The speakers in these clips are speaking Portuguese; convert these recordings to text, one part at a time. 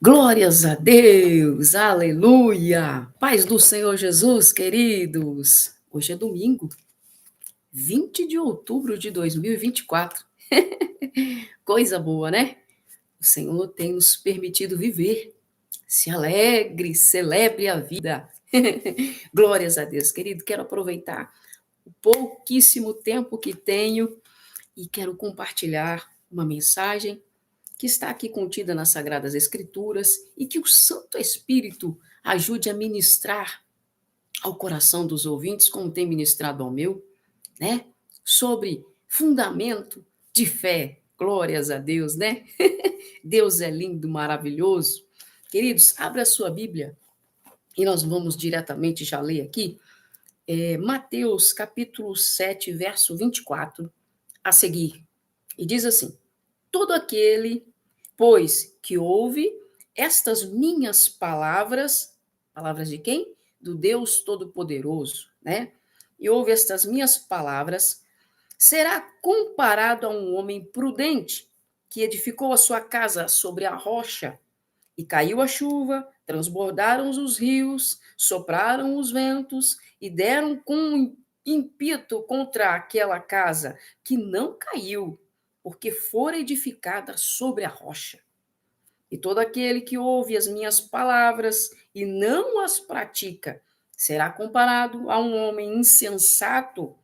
Glórias a Deus, aleluia! Paz do Senhor Jesus, queridos! Hoje é domingo, 20 de outubro de 2024. Coisa boa, né? O Senhor tem nos permitido viver. Se alegre, celebre a vida. Glórias a Deus, querido. Quero aproveitar o pouquíssimo tempo que tenho e quero compartilhar uma mensagem que está aqui contida nas Sagradas Escrituras e que o Santo Espírito ajude a ministrar ao coração dos ouvintes, como tem ministrado ao meu, né? Sobre fundamento de fé. Glórias a Deus, né? Deus é lindo, maravilhoso. Queridos, abra a sua Bíblia e nós vamos diretamente já ler aqui Mateus capítulo 7, verso 24, a seguir. E diz assim: todo aquele, pois, que ouve estas minhas palavras, palavras de quem? Do Deus Todo-Poderoso, né? E ouve estas minhas palavras, será comparado a um homem prudente que edificou a sua casa sobre a rocha. E caiu a chuva, transbordaram os rios, sopraram os ventos e deram com ímpeto contra aquela casa, que não caiu, porque fora edificada sobre a rocha. E todo aquele que ouve as minhas palavras e não as pratica, será comparado a um homem insensato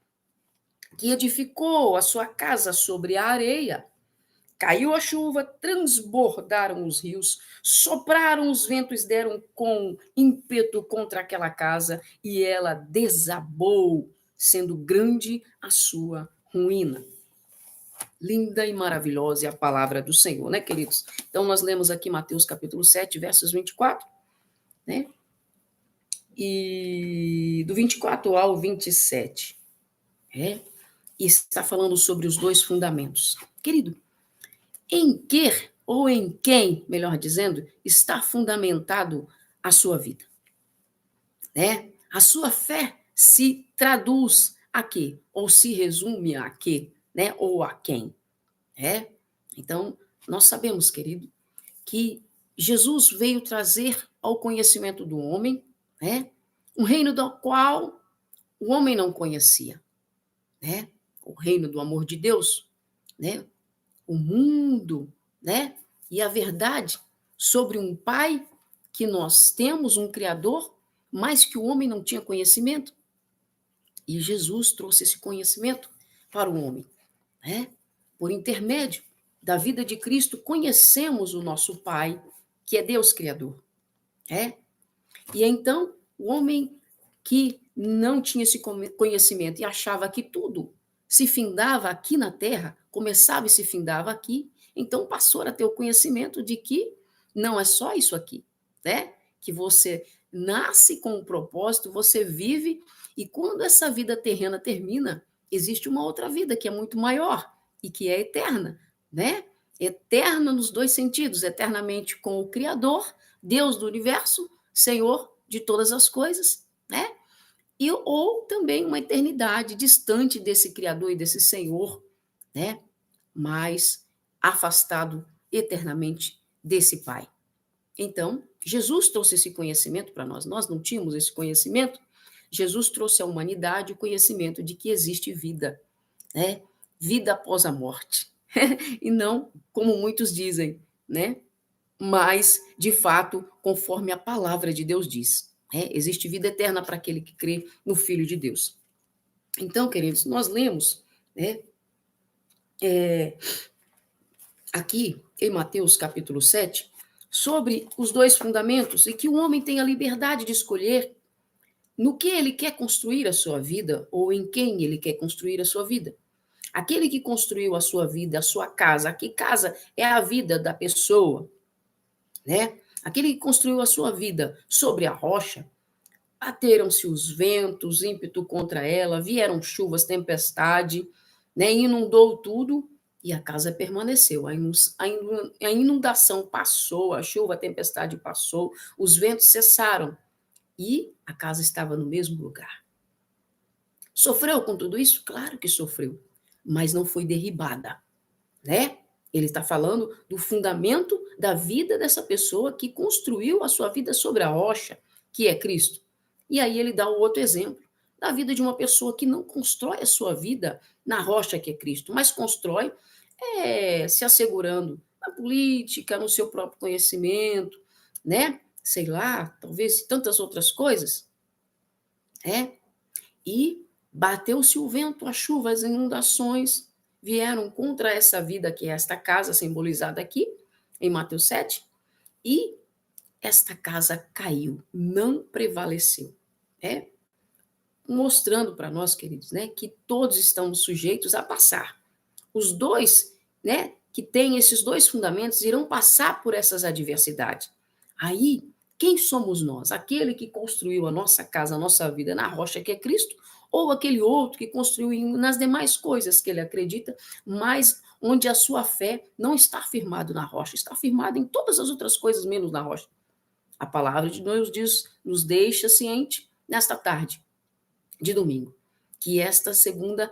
que edificou a sua casa sobre a areia. Caiu a chuva, transbordaram os rios, sopraram os ventos, deram com ímpeto contra aquela casa e ela desabou, sendo grande a sua ruína. Linda e maravilhosa é a palavra do Senhor, né, queridos? Então, nós lemos aqui Mateus capítulo 7, versos 24, né? E do 24 ao 27, né? E está falando sobre os dois fundamentos. Querido, em que ou em quem, melhor dizendo, está fundamentado a sua vida, né? A sua fé se traduz a quê? Ou se resume a quê, né? Ou a quem, né? Então, nós sabemos, querido, que Jesus veio trazer ao conhecimento do homem, né? Um reino do qual o homem não conhecia, né? O reino do amor de Deus, né? O mundo, né? E a verdade sobre um pai que nós temos, um criador, mas que o homem não tinha conhecimento. E Jesus trouxe esse conhecimento para o homem, né? Por intermédio da vida de Cristo, conhecemos o nosso pai, que é Deus criador, né? E então, o homem que não tinha esse conhecimento e achava que tudo se findava aqui na terra, começava e se findava aqui, então passou a ter o conhecimento de que não é só isso aqui, né? Que você nasce com um propósito, você vive, e quando essa vida terrena termina, existe uma outra vida que é muito maior e que é eterna, né? Eterna nos dois sentidos, eternamente com o Criador, Deus do universo, Senhor de todas as coisas, né? E, ou também uma eternidade distante desse Criador e desse Senhor, né? Mas afastado eternamente desse Pai. Então, Jesus trouxe esse conhecimento para nós. Nós não tínhamos esse conhecimento. Jesus trouxe à humanidade o conhecimento de que existe vida, né? Vida após a morte. E não como muitos dizem, né? Mas, de fato, conforme a palavra de Deus diz. Existe vida eterna para aquele que crê no Filho de Deus. Então, queridos, nós lemos, né, aqui em Mateus capítulo 7, sobre os dois fundamentos e que o homem tem a liberdade de escolher no que ele quer construir a sua vida ou em quem ele quer construir a sua vida. Aquele que construiu a sua vida, a sua casa, que casa é a vida da pessoa, né? Aquele que construiu a sua vida sobre a rocha, bateram-se os ventos, ímpeto contra ela, vieram chuvas, tempestade, né? Inundou tudo e a casa permaneceu. A inundação passou, a chuva, a tempestade passou, os ventos cessaram e a casa estava no mesmo lugar. Sofreu com tudo isso? Claro que sofreu, mas não foi derribada, né? Ele está falando do fundamento da vida dessa pessoa que construiu a sua vida sobre a rocha, que é Cristo. E aí ele dá o outro exemplo da vida de uma pessoa que não constrói a sua vida na rocha que é Cristo, mas constrói se assegurando na política, no seu próprio conhecimento, né? Sei lá, talvez tantas outras coisas, né? E bateu-se o vento, a chuva, as inundações vieram contra essa vida que é esta casa simbolizada aqui, em Mateus 7, e esta casa caiu, não prevaleceu. É mostrando para nós, queridos, né, que todos estamos sujeitos a passar. Os dois, né, que têm esses dois fundamentos irão passar por essas adversidades. Aí, quem somos nós? Aquele que construiu a nossa casa, a nossa vida na rocha que é Cristo, ou aquele outro que construiu nas demais coisas que ele acredita, mas onde a sua fé não está firmada na rocha, está firmada em todas as outras coisas menos na rocha. A palavra de Deus diz, nos deixa ciente nesta tarde de domingo, que esta segunda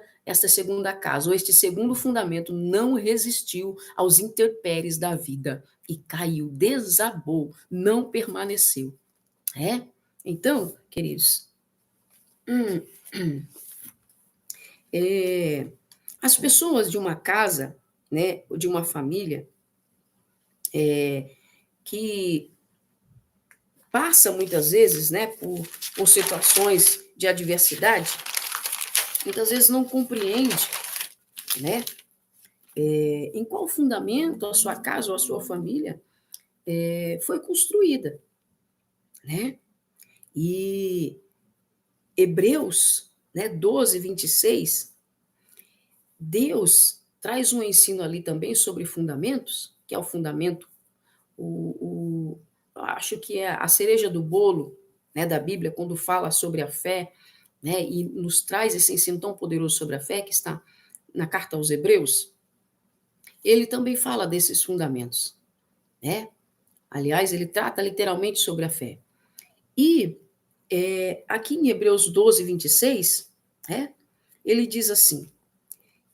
casa, ou este segundo fundamento, não resistiu aos intempéries da vida e caiu, desabou, não permaneceu. É? Então, queridos, é, as pessoas de uma casa, né, ou de uma família, que passa muitas vezes, né, por situações de adversidade, muitas vezes não compreende, né, em qual fundamento a sua casa ou a sua família foi construída, né? E Hebreus, né, 12, 26, Deus traz um ensino ali também sobre fundamentos, que é o fundamento, acho que é a cereja do bolo, né, da Bíblia, quando fala sobre a fé, né, e nos traz esse ensino tão poderoso sobre a fé, que está na carta aos Hebreus, ele também fala desses fundamentos, né? Aliás, ele trata literalmente sobre a fé. E aqui em Hebreus 12, 26, né, ele diz assim,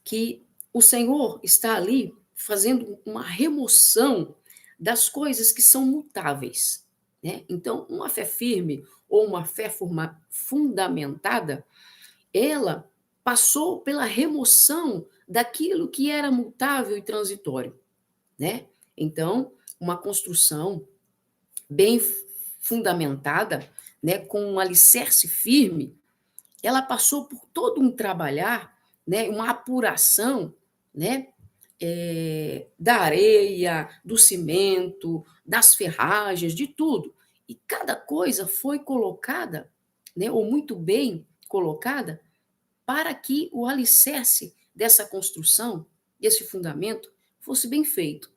que o Senhor está ali fazendo uma remoção das coisas que são mutáveis. Né? Então, uma fé firme ou uma fé fundamentada, ela passou pela remoção daquilo que era mutável e transitório. Né? Então, uma construção bem fundamentada, né, com um alicerce firme, ela passou por todo um trabalhar, né, uma apuração, né, da areia, do cimento, das ferragens, de tudo. E cada coisa foi colocada, né, ou muito bem colocada, para que o alicerce dessa construção, desse fundamento, fosse bem feito.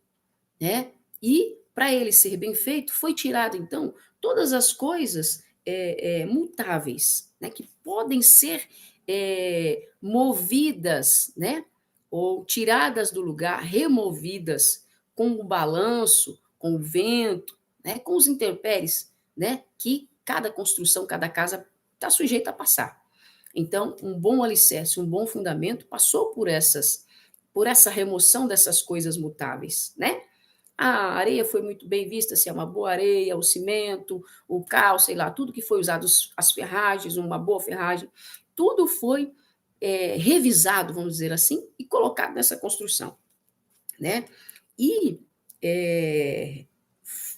Né? E, para ele ser bem feito, foi tirado, então, todas as coisas mutáveis, né? Que podem ser movidas, né? Ou tiradas do lugar, removidas com o balanço, com o vento, né? Com os intempéries, né? Que cada construção, cada casa está sujeita a passar. Então, um bom alicerce, um bom fundamento passou por essa remoção dessas coisas mutáveis, né? A areia foi muito bem vista, se é uma boa areia, o cimento, o cal, sei lá, tudo que foi usado, as ferragens, uma boa ferragem, tudo foi revisado, vamos dizer assim, e colocado nessa construção. Né? E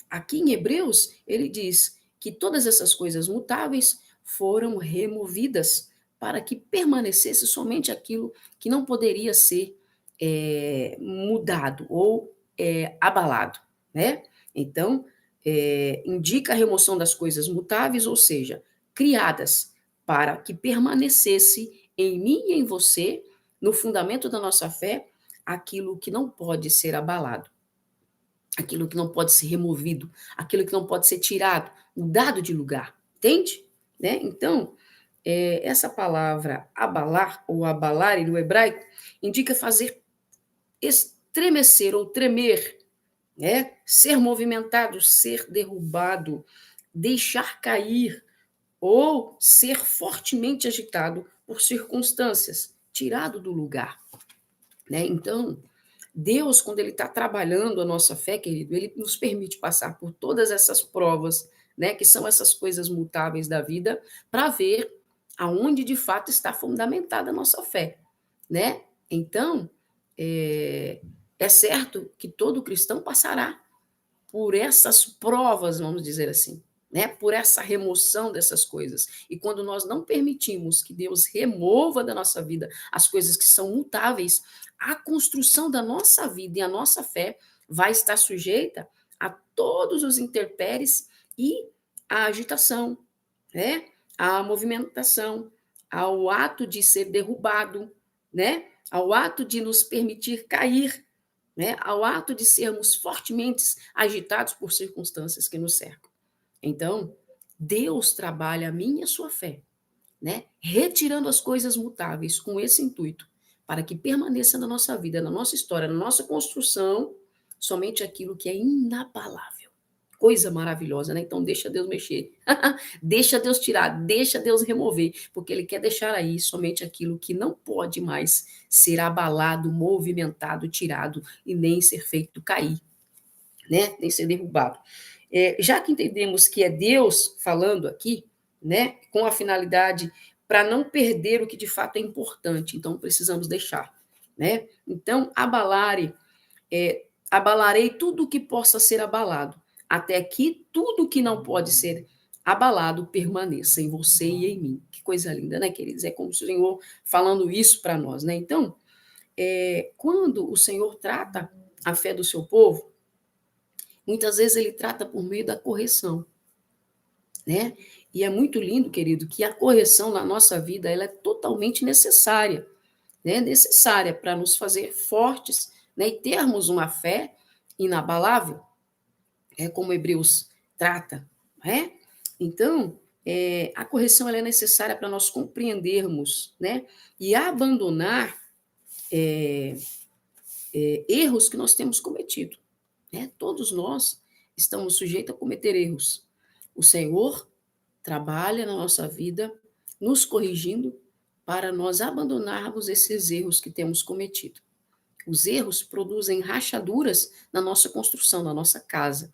aqui em Hebreus, ele diz que todas essas coisas mutáveis foram removidas para que permanecesse somente aquilo que não poderia ser mudado ou abalado, né? Então, indica a remoção das coisas mutáveis, ou seja, criadas para que permanecesse em mim e em você, no fundamento da nossa fé, aquilo que não pode ser abalado, aquilo que não pode ser removido, aquilo que não pode ser tirado, mudado de lugar, entende? Né? Então, essa palavra abalar ou abalar no hebraico indica fazer estremecer ou tremer, né? Ser movimentado, ser derrubado, deixar cair ou ser fortemente agitado por circunstâncias, tirado do lugar. Né? Então, Deus, quando ele está trabalhando a nossa fé, querido, ele nos permite passar por todas essas provas, né, que são essas coisas mutáveis da vida, para ver aonde de fato está fundamentada a nossa fé, né? Então, é, é certo que todo cristão passará por essas provas, vamos dizer assim, né? Por essa remoção dessas coisas. E quando nós não permitimos que Deus remova da nossa vida as coisas que são mutáveis, a construção da nossa vida e a nossa fé vai estar sujeita a todos os intempéries e a agitação, né? A movimentação, ao ato de ser derrubado, né? Ao ato de nos permitir cair, né, ao ato de sermos fortemente agitados por circunstâncias que nos cercam. Então, Deus trabalha a minha e a sua fé, né, retirando as coisas mutáveis com esse intuito, para que permaneça na nossa vida, na nossa história, na nossa construção, somente aquilo que é inabalável. Coisa maravilhosa, né? Então, deixa Deus mexer, deixa Deus tirar, deixa Deus remover, porque Ele quer deixar aí somente aquilo que não pode mais ser abalado, movimentado, tirado e nem ser feito cair, né? Nem ser derrubado. Já que entendemos que é Deus falando aqui, né? Com a finalidade para não perder o que de fato é importante, então precisamos deixar, né? Então, abalarei tudo o que possa ser abalado, até que tudo que não pode ser abalado permaneça em você e em mim. Que coisa linda, né, queridos? É como se o Senhor falando isso para nós, né? Então, quando o Senhor trata a fé do seu povo, muitas vezes ele trata por meio da correção, né? E é muito lindo, querido, que a correção na nossa vida ela é totalmente necessária, né? Necessária para nos fazer fortes, né? E termos uma fé inabalável, como Hebreus trata, né? Então, a correção ela é necessária para nós compreendermos, né? E abandonar erros que nós temos cometido, né? Todos nós estamos sujeitos a cometer erros. O Senhor trabalha na nossa vida, nos corrigindo para nós abandonarmos esses erros que temos cometido. Os erros produzem rachaduras na nossa construção, na nossa casa,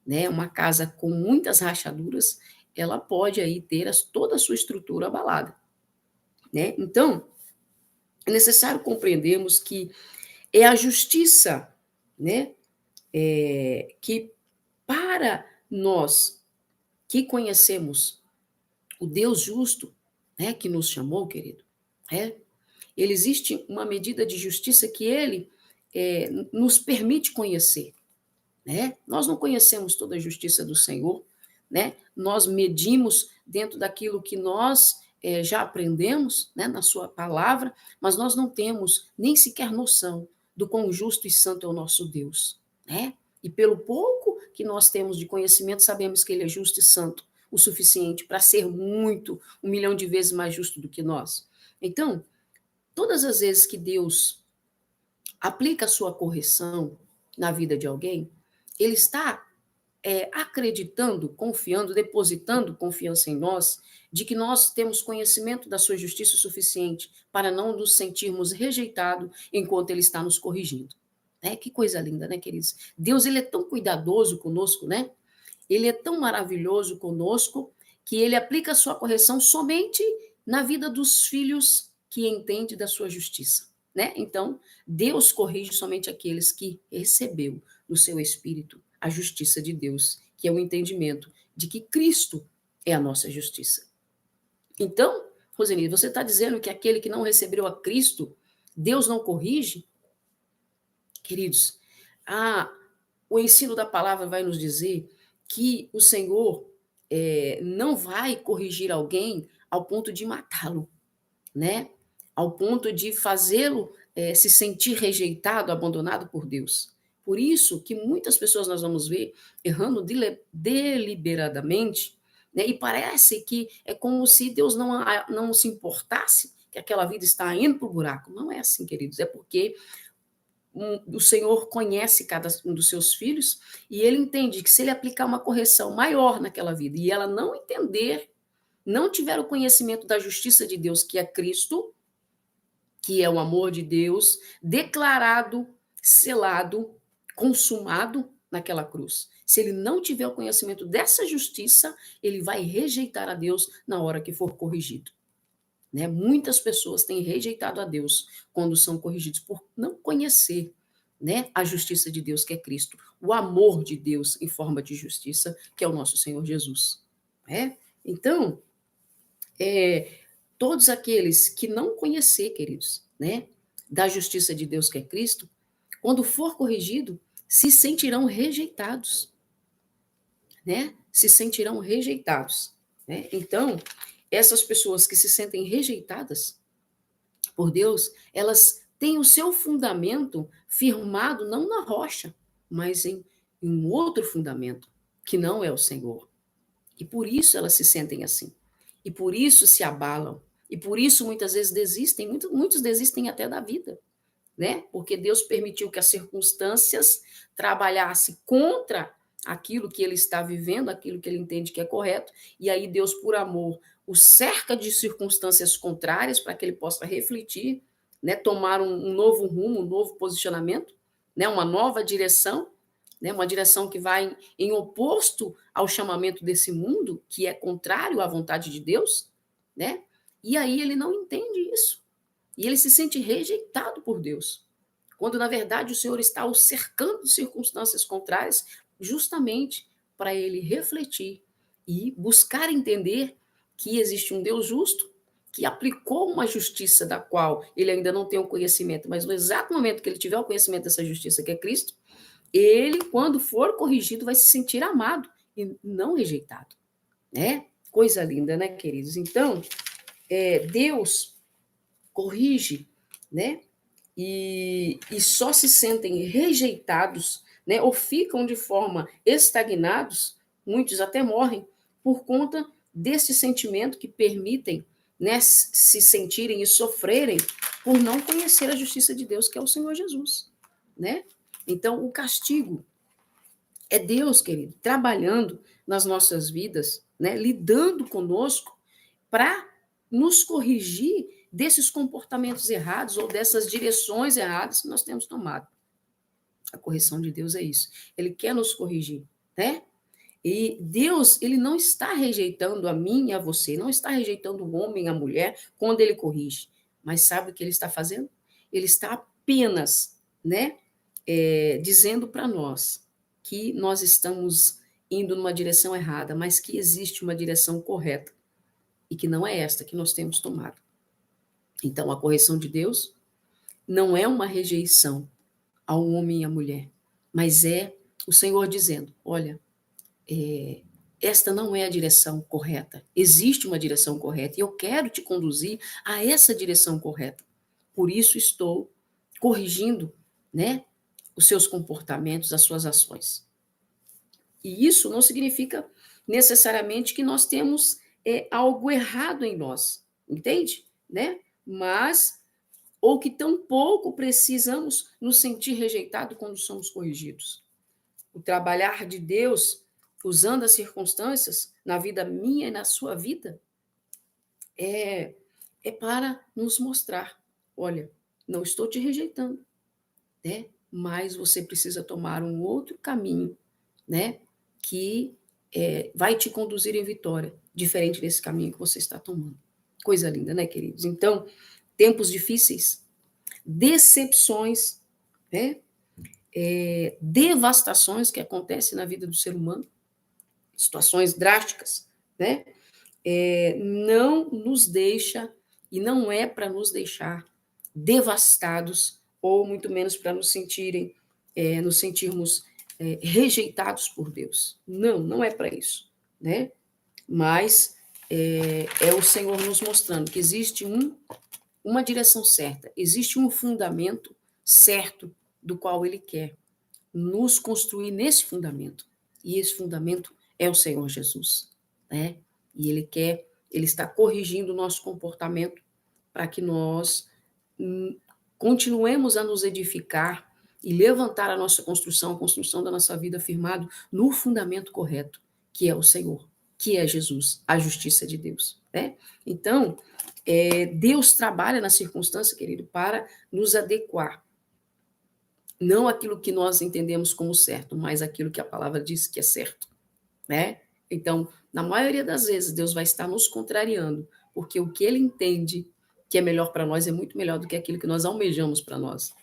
né? Uma casa com muitas rachaduras, ela pode aí ter toda a sua estrutura abalada, né? Então, é necessário compreendermos que é a justiça, né? Que para nós que conhecemos o Deus justo, né? Que nos chamou, querido, é, ele existe uma medida de justiça que ele nos permite conhecer, né? Nós não conhecemos toda a justiça do Senhor, né? Nós medimos dentro daquilo que nós já aprendemos, né, na sua palavra, mas nós não temos nem sequer noção do quão justo e santo é o nosso Deus, né? E pelo pouco que nós temos de conhecimento, sabemos que ele é justo e santo o suficiente para ser muito, 1 milhão de vezes mais justo do que nós. Então, todas as vezes que Deus aplica a sua correção na vida de alguém, ele está acreditando, confiando, depositando confiança em nós, de que nós temos conhecimento da sua justiça suficiente para não nos sentirmos rejeitados enquanto ele está nos corrigindo. Né? Que coisa linda, né, queridos? Deus, ele é tão cuidadoso conosco, né? Ele é tão maravilhoso conosco que ele aplica a sua correção somente na vida dos filhos que entendem da sua justiça, né? Então, Deus corrige somente aqueles que recebeu no seu espírito a justiça de Deus, que é o entendimento de que Cristo é a nossa justiça. Então, Roseni, você está dizendo que aquele que não recebeu a Cristo, Deus não corrige? Queridos, o ensino da palavra vai nos dizer que o Senhor não vai corrigir alguém ao ponto de matá-lo, né? Ao ponto de fazê-lo se sentir rejeitado, abandonado por Deus. Por isso que muitas pessoas nós vamos ver errando deliberadamente, né? E parece que é como se Deus não se importasse que aquela vida está indo para o buraco. Não é assim, queridos, é porque o Senhor conhece cada um dos seus filhos e ele entende que se ele aplicar uma correção maior naquela vida e ela não entender, não tiver o conhecimento da justiça de Deus, que é Cristo, que é o amor de Deus declarado selado, consumado naquela cruz. Se ele não tiver o conhecimento dessa justiça, ele vai rejeitar a Deus na hora que for corrigido. Né? Muitas pessoas têm rejeitado a Deus quando são corrigidos por não conhecer, né, a justiça de Deus, que é Cristo, o amor de Deus em forma de justiça, que é o nosso Senhor Jesus. Né? Então, todos aqueles que não conhecer, queridos, né, da justiça de Deus, que é Cristo, quando for corrigido, se sentirão rejeitados, né? Se sentirão rejeitados, né? Então, essas pessoas que se sentem rejeitadas por Deus, elas têm o seu fundamento firmado não na rocha, mas em um outro fundamento, que não é o Senhor. E por isso elas se sentem assim. E por isso se abalam. E por isso muitas vezes desistem, muitos desistem até da vida, né? Porque Deus permitiu que as circunstâncias trabalhassem contra aquilo que ele está vivendo, aquilo que ele entende que é correto, e aí Deus, por amor, o cerca de circunstâncias contrárias para que ele possa refletir, né, tomar um novo rumo, um novo posicionamento, né, uma nova direção, né, uma direção que vai em oposto ao chamamento desse mundo, que é contrário à vontade de Deus, né? E aí ele não entende isso. E ele se sente rejeitado por Deus, quando na verdade o Senhor está o cercando de circunstâncias contrárias, justamente para ele refletir e buscar entender que existe um Deus justo, que aplicou uma justiça da qual ele ainda não tem o conhecimento, mas no exato momento que ele tiver o conhecimento dessa justiça, que é Cristo, ele, quando for corrigido, vai se sentir amado e não rejeitado, né? Coisa linda, né, queridos? Então, Deus corrige, né? E só se sentem rejeitados, né? Ou ficam de forma estagnados, muitos até morrem, por conta desse sentimento que permitem, né, se sentirem e sofrerem por não conhecer a justiça de Deus, que é o Senhor Jesus, né? Então, o castigo é Deus, querido, trabalhando nas nossas vidas, né, lidando conosco para nos corrigir desses comportamentos errados ou dessas direções erradas que nós temos tomado. A correção de Deus é isso. Ele quer nos corrigir, né? E Deus, ele não está rejeitando a mim e a você, não está rejeitando o homem e a mulher quando ele corrige. Mas sabe o que ele está fazendo? Ele está apenas, né, dizendo para nós que nós estamos indo numa direção errada, mas que existe uma direção correta e que não é esta que nós temos tomado. Então, a correção de Deus não é uma rejeição ao homem e à mulher, mas é o Senhor dizendo: olha, esta não é a direção correta. Existe uma direção correta e eu quero te conduzir a essa direção correta. Por isso estou corrigindo, né, os seus comportamentos, as suas ações. E isso não significa necessariamente que nós temos algo errado em nós, entende? Né? Mas, ou que tampouco precisamos nos sentir rejeitados quando somos corrigidos. O trabalhar de Deus, usando as circunstâncias, na vida minha e na sua vida, é para nos mostrar, olha, não estou te rejeitando, né? Mas você precisa tomar um outro caminho, né? Que vai te conduzir em vitória, diferente desse caminho que você está tomando. Coisa linda, né, queridos? Então, tempos difíceis, decepções, né? Devastações que acontecem na vida do ser humano, situações drásticas, né? Não nos deixa e não é para nos deixar devastados ou muito menos para nos sentirmos rejeitados por Deus. Não, não é para isso, né? Mas é o Senhor nos mostrando que existe uma direção certa, existe um fundamento certo do qual Ele quer nos construir nesse fundamento. E esse fundamento é o Senhor Jesus, né? E Ele está corrigindo o nosso comportamento para que nós continuemos a nos edificar e levantar a nossa construção, a construção da nossa vida firmado no fundamento correto, que é o Senhor, que é Jesus, a justiça de Deus, né? Então, Deus trabalha na circunstância, querido, para nos adequar Não aquilo que nós entendemos como certo, mas aquilo que a palavra diz que é certo, né? Então, na maioria das vezes, Deus vai estar nos contrariando, porque o que ele entende que é melhor para nós é muito melhor do que aquilo que nós almejamos para nós.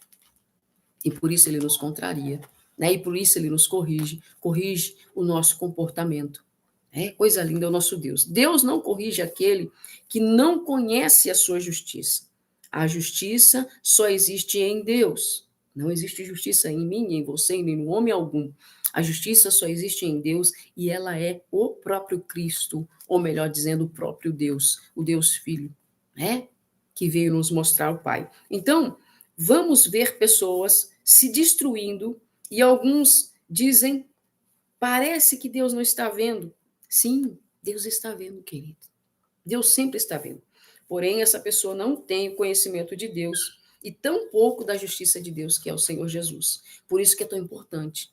E por isso ele nos contraria, né? E por isso ele nos corrige, corrige o nosso comportamento. É coisa linda é o nosso Deus. Deus não corrige aquele que não conhece a sua justiça. A justiça só existe em Deus. Não existe justiça em mim, em você, nem no homem algum. A justiça só existe em Deus e ela é o próprio Cristo, ou melhor dizendo, o próprio Deus, o Deus Filho, né? Que veio nos mostrar o Pai. Então, vamos ver pessoas se destruindo e alguns dizem: parece que Deus não está vendo. Sim, Deus está vendo, querido. Deus sempre está vendo. Porém, essa pessoa não tem o conhecimento de Deus e tampouco da justiça de Deus, que é o Senhor Jesus. Por isso que é tão importante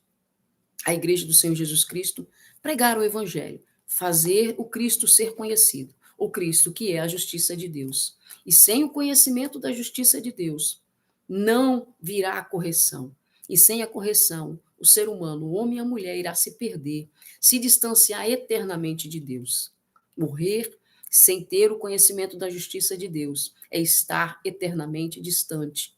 a igreja do Senhor Jesus Cristo pregar o evangelho, fazer o Cristo ser conhecido, o Cristo que é a justiça de Deus. E sem o conhecimento da justiça de Deus, não virá a correção. E sem a correção, o ser humano, o homem e a mulher, irá se perder, se distanciar eternamente de Deus. Morrer sem ter o conhecimento da justiça de Deus é estar eternamente distante,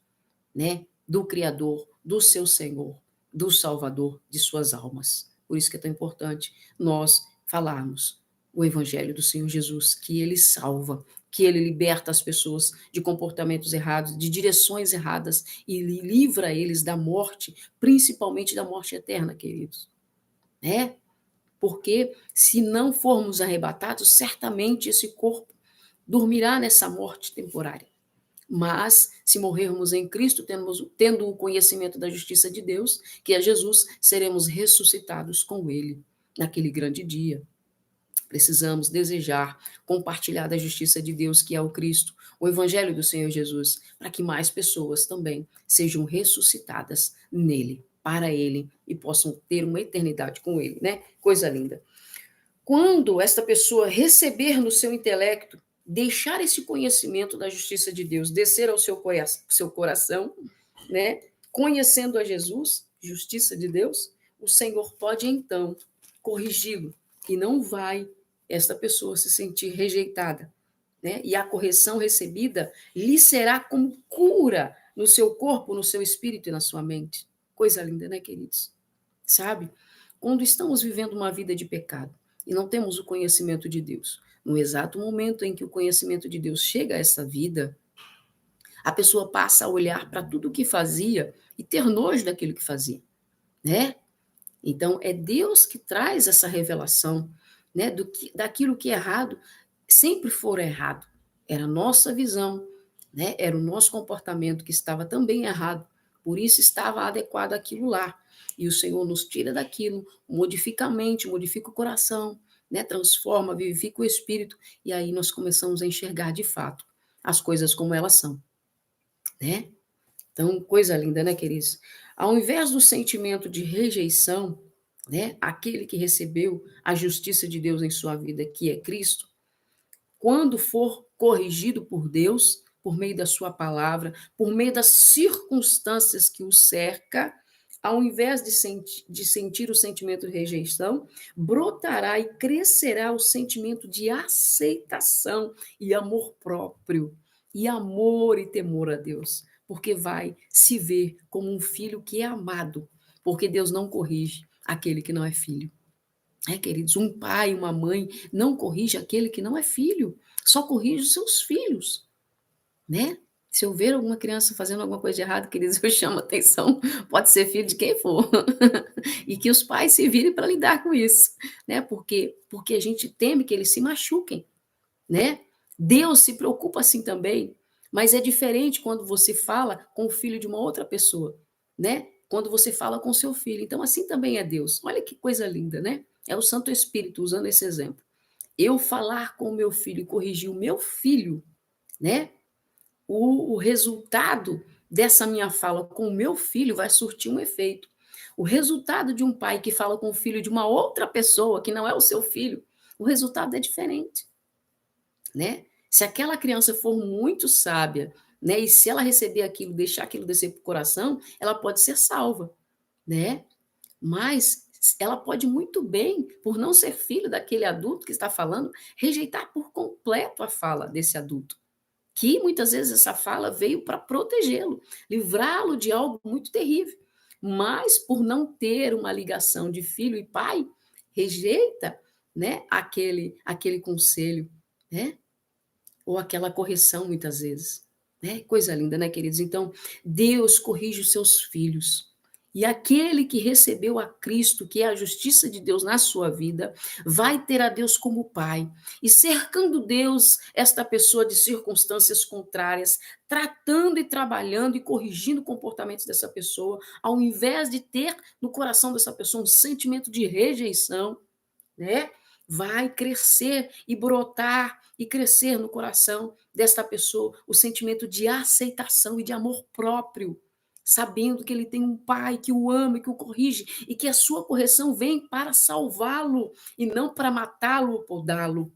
né, do Criador, do seu Senhor, do Salvador de suas almas. Por isso que é tão importante nós falarmos o Evangelho do Senhor Jesus, que ele salva, que ele liberta as pessoas de comportamentos errados, de direções erradas e livra eles da morte, principalmente da morte eterna, queridos. Né? Porque se não formos arrebatados, certamente esse corpo dormirá nessa morte temporária. Mas, se morrermos em Cristo, tendo o conhecimento da justiça de Deus, que é Jesus, seremos ressuscitados com Ele naquele grande dia. Precisamos desejar compartilhar da justiça de Deus, que é o Cristo, o Evangelho do Senhor Jesus, para que mais pessoas também sejam ressuscitadas nele, para Ele, e possam ter uma eternidade com Ele, né? Coisa linda. Quando esta pessoa receber no seu intelecto, deixar esse conhecimento da justiça de Deus descer ao seu coração, né? Conhecendo a Jesus, justiça de Deus, o Senhor pode então corrigi-lo e não vai esta pessoa se sentir rejeitada, né? E a correção recebida lhe será como cura no seu corpo, no seu espírito e na sua mente. Coisa linda, né, queridos? Sabe? Quando estamos vivendo uma vida de pecado e não temos o conhecimento de Deus, no exato momento em que o conhecimento de Deus chega a essa vida, a pessoa passa a olhar para tudo o que fazia e ter nojo daquilo que fazia, né? Então, é Deus que traz essa revelação, né, daquilo que é errado, sempre for errado. Era a nossa visão, né, era o nosso comportamento que estava também errado, por isso estava adequado aquilo lá. E o Senhor nos tira daquilo, modifica a mente, modifica o coração, né, transforma, vivifica o espírito, e aí nós começamos a enxergar de fato as coisas como elas são, né? Então, coisa linda, né, queridos? Ao invés do sentimento de rejeição, né, aquele que recebeu a justiça de Deus em sua vida, que é Cristo, quando for corrigido por Deus, por meio da sua palavra, por meio das circunstâncias que o cerca, ao invés de sentir o sentimento de rejeição, brotará e crescerá o sentimento de aceitação e amor próprio, e amor e temor a Deus, porque vai se ver como um filho que é amado, porque Deus não corrige aquele que não é filho. É, queridos, um pai, uma mãe não corrige aquele que não é filho, só corrige os seus filhos, né? Se eu ver alguma criança fazendo alguma coisa de errado, queridos, eu chamo atenção, pode ser filho de quem for, e que os pais se virem para lidar com isso, né? Porque a gente teme que eles se machuquem, né? Deus se preocupa assim também, mas é diferente quando você fala com o filho de uma outra pessoa, né? Quando você fala com seu filho. Então, assim também é Deus. Olha que coisa linda, né? É o Santo Espírito usando esse exemplo. Eu falar com o meu filho e corrigir o meu filho, né? O resultado dessa minha fala com o meu filho vai surtir um efeito. O resultado de um pai que fala com o filho de uma outra pessoa, que não é o seu filho, o resultado é diferente, né? Se aquela criança for muito sábia, né? E se ela receber aquilo, deixar aquilo descer para o coração, ela pode ser salva, né? Mas ela pode muito bem, por não ser filho daquele adulto que está falando, rejeitar por completo a fala desse adulto. Que muitas vezes essa fala veio para protegê-lo, livrá-lo de algo muito terrível. Mas por não ter uma ligação de filho e pai, rejeita, né, aquele conselho, né? Ou aquela correção muitas vezes, né? Coisa linda, né, queridos? Então, Deus corrige os seus filhos. E aquele que recebeu a Cristo, que é a justiça de Deus na sua vida, vai ter a Deus como Pai. E cercando Deus, esta pessoa de circunstâncias contrárias, tratando e trabalhando e corrigindo comportamentos dessa pessoa, ao invés de ter no coração dessa pessoa um sentimento de rejeição, né? Vai crescer e brotar e crescer no coração desta pessoa o sentimento de aceitação e de amor próprio, sabendo que ele tem um pai que o ama e que o corrige e que a sua correção vem para salvá-lo e não para matá-lo ou podá-lo.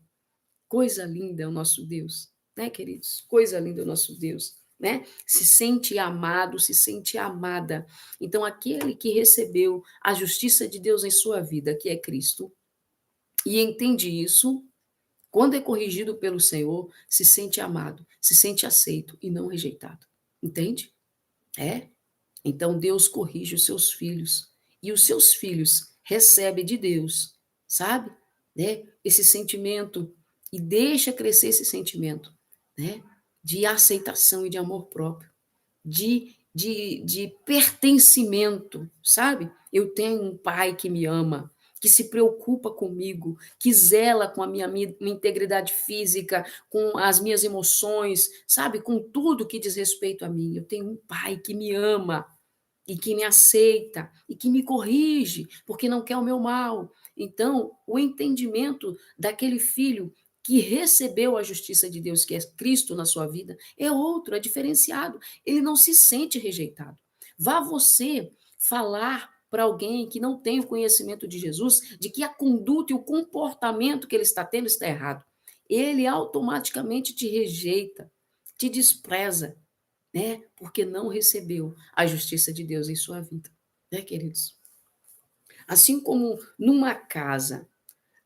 Coisa linda é o nosso Deus, né, queridos? Coisa linda é o nosso Deus, né? Se sente amado, se sente amada. Então, aquele que recebeu a justiça de Deus em sua vida, que é Cristo, e entende isso, quando é corrigido pelo Senhor, se sente amado, se sente aceito e não rejeitado. Entende? É? Então Deus corrige os seus filhos e os seus filhos recebem de Deus, sabe? Né? Esse sentimento e deixa crescer esse sentimento, né? De aceitação e de amor próprio, de pertencimento, sabe? Eu tenho um pai que me ama, que se preocupa comigo, que zela com a minha integridade física, com as minhas emoções, sabe? Com tudo que diz respeito a mim. Eu tenho um pai que me ama e que me aceita e que me corrige, porque não quer o meu mal. Então, o entendimento daquele filho que recebeu a justiça de Deus, que é Cristo na sua vida, é outro, é diferenciado. Ele não se sente rejeitado. Vá você falar para alguém que não tem o conhecimento de Jesus, de que a conduta e o comportamento que ele está tendo está errado. Ele automaticamente te rejeita, te despreza, né? Porque não recebeu a justiça de Deus em sua vida, né, queridos? Assim como numa casa,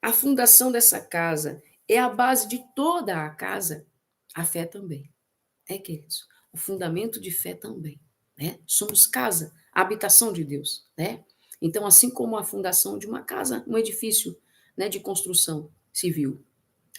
a fundação dessa casa é a base de toda a casa, a fé também, né, queridos? O fundamento de fé também, né? Somos casa, a habitação de Deus, né? Então, assim como a fundação de uma casa, um edifício, né, de construção civil,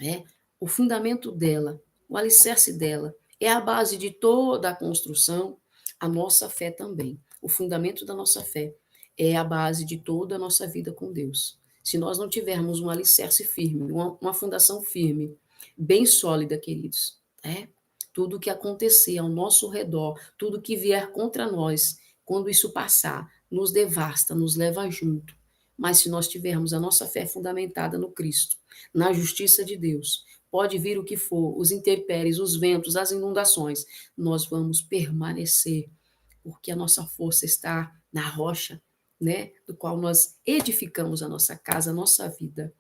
né? O fundamento dela, o alicerce dela, é a base de toda a construção, a nossa fé também. O fundamento da nossa fé é a base de toda a nossa vida com Deus. Se nós não tivermos um alicerce firme, uma fundação firme, bem sólida, queridos, né? Tudo que acontecer ao nosso redor, tudo que vier contra nós, quando isso passar, nos devasta, nos leva junto. Mas se nós tivermos a nossa fé fundamentada no Cristo, na justiça de Deus, pode vir o que for, os intempéries, os ventos, as inundações, nós vamos permanecer, porque a nossa força está na rocha, né, do qual nós edificamos a nossa casa, a nossa vida,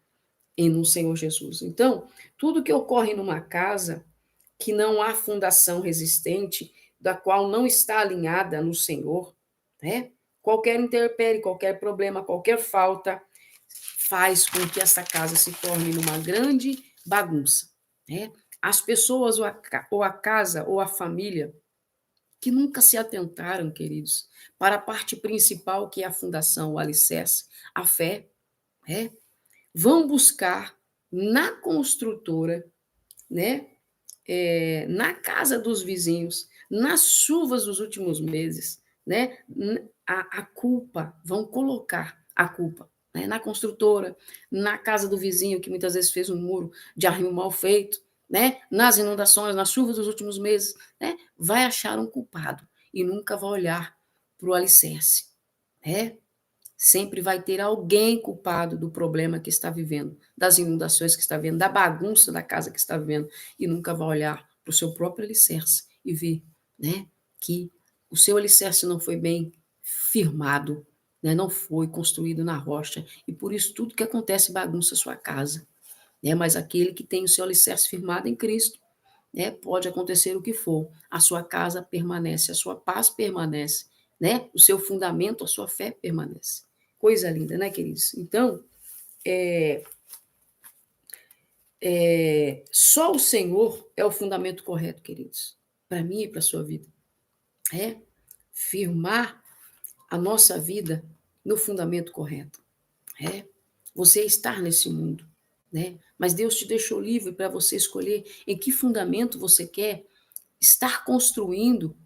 em no Senhor Jesus. Então, tudo que ocorre numa casa que não há fundação resistente, da qual não está alinhada no Senhor, né? Qualquer intempérie, qualquer problema, qualquer falta, faz com que essa casa se torne uma grande bagunça, né? As pessoas, ou a casa, ou a família, que nunca se atentaram, queridos, para a parte principal, que é a fundação, o alicerce, a fé, né? Vão buscar na construtora, né? Na casa dos vizinhos, nas chuvas dos últimos meses, né? A culpa, vão colocar a culpa, né? Na construtora, na casa do vizinho, que muitas vezes fez um muro de arrimo mal feito, né? Nas inundações, nas chuvas dos últimos meses, né? Vai achar um culpado e nunca vai olhar para o alicerce, né? Sempre vai ter alguém culpado do problema que está vivendo, das inundações que está vivendo, da bagunça da casa que está vivendo, e nunca vai olhar para o seu próprio alicerce e ver, né, que o seu alicerce não foi bem firmado, né, não foi construído na rocha, e por isso tudo que acontece bagunça a sua casa, né, mas aquele que tem o seu alicerce firmado em Cristo, né? Pode acontecer o que for, a sua casa permanece, a sua paz permanece, né? O seu fundamento, a sua fé permanece. Coisa linda, né, queridos? Então, só o Senhor é o fundamento correto, queridos, para mim e para a sua vida. É firmar a nossa vida no fundamento correto. É você estar nesse mundo, né? Mas Deus te deixou livre para você escolher em que fundamento você quer estar construindo,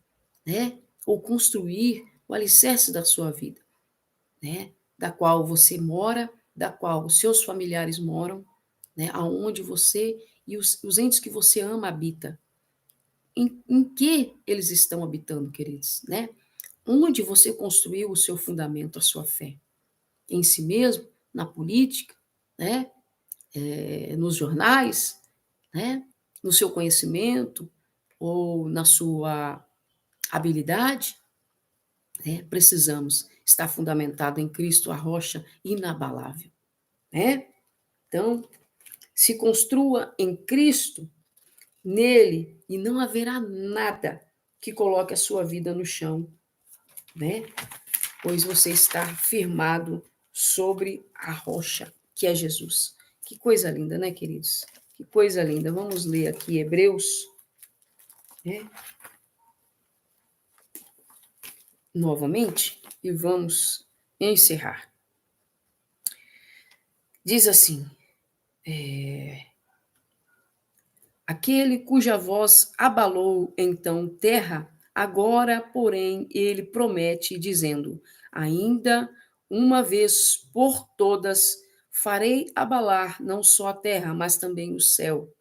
né? Ou construir o alicerce da sua vida, né? Da qual você mora, da qual os seus familiares moram, né? Aonde você e os entes que você ama habita. Em que eles estão habitando, queridos, né? Onde você construiu o seu fundamento, a sua fé? Em si mesmo, na política, né? Nos jornais, né? No seu conhecimento ou na sua habilidade, né? Precisamos estar fundamentado em Cristo, a rocha inabalável, né? Então, se construa em Cristo, nele, e não haverá nada que coloque a sua vida no chão, né? Pois você está firmado sobre a rocha, que é Jesus. Que coisa linda, né, queridos? Que coisa linda. Vamos ler aqui Hebreus, né? Novamente, e vamos encerrar. Diz assim: aquele cuja voz abalou então terra, agora, porém, ele promete, dizendo: ainda uma vez por todas farei abalar não só a terra, mas também o céu.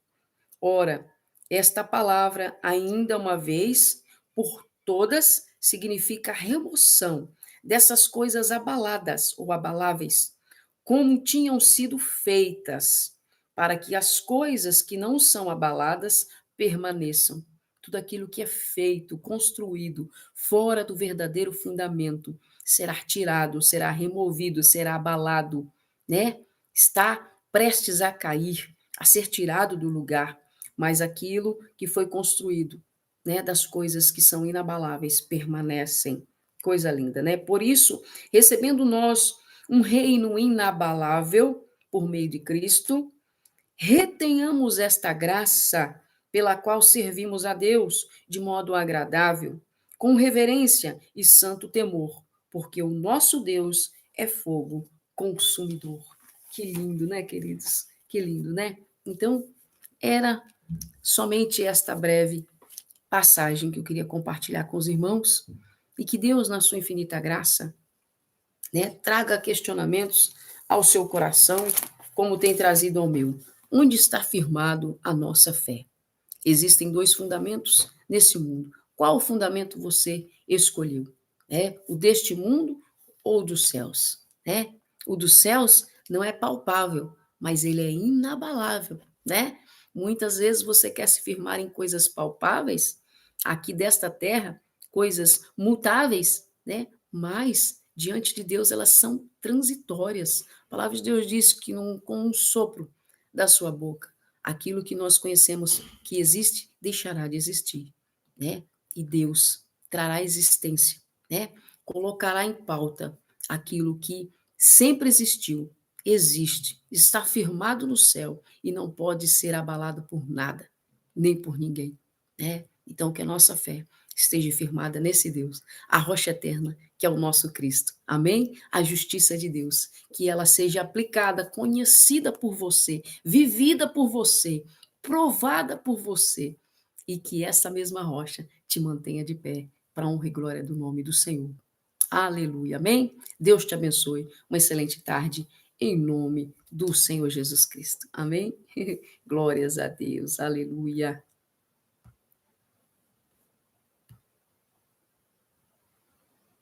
Ora, esta palavra, ainda uma vez, por todas, significa remoção dessas coisas abaladas ou abaláveis, como tinham sido feitas, para que as coisas que não são abaladas permaneçam. Tudo aquilo que é feito, construído, fora do verdadeiro fundamento, será tirado, será removido, será abalado, né? Está prestes a cair, a ser tirado do lugar, mas aquilo que foi construído, né, das coisas que são inabaláveis, permanecem. Coisa linda, né? Por isso, recebendo nós um reino inabalável por meio de Cristo, retenhamos esta graça pela qual servimos a Deus de modo agradável, com reverência e santo temor, porque o nosso Deus é fogo consumidor. Que lindo, né, queridos? Que lindo, né? Então, era somente esta breve passagem que eu queria compartilhar com os irmãos e que Deus, na sua infinita graça, né, traga questionamentos ao seu coração, como tem trazido ao meu. Onde está firmado a nossa fé? Existem dois fundamentos nesse mundo. Qual fundamento você escolheu? O deste mundo ou dos céus? O dos céus não é palpável, mas ele é inabalável, né? Muitas vezes você quer se firmar em coisas palpáveis, aqui desta terra, coisas mutáveis, né? Mas diante de Deus elas são transitórias. A palavra de Deus diz que com um sopro da sua boca, aquilo que nós conhecemos que existe deixará de existir, né? E Deus trará existência, né? Colocará em pauta aquilo que sempre existiu, existe, está firmado no céu e não pode ser abalado por nada, nem por ninguém, né? Então que a nossa fé esteja firmada nesse Deus, a rocha eterna, que é o nosso Cristo. Amém? A justiça de Deus, que ela seja aplicada, conhecida por você, vivida por você, provada por você, e que essa mesma rocha te mantenha de pé para a honra e glória do nome do Senhor. Aleluia. Amém? Deus te abençoe. Uma excelente tarde em nome do Senhor Jesus Cristo. Amém? Glórias a Deus. Aleluia.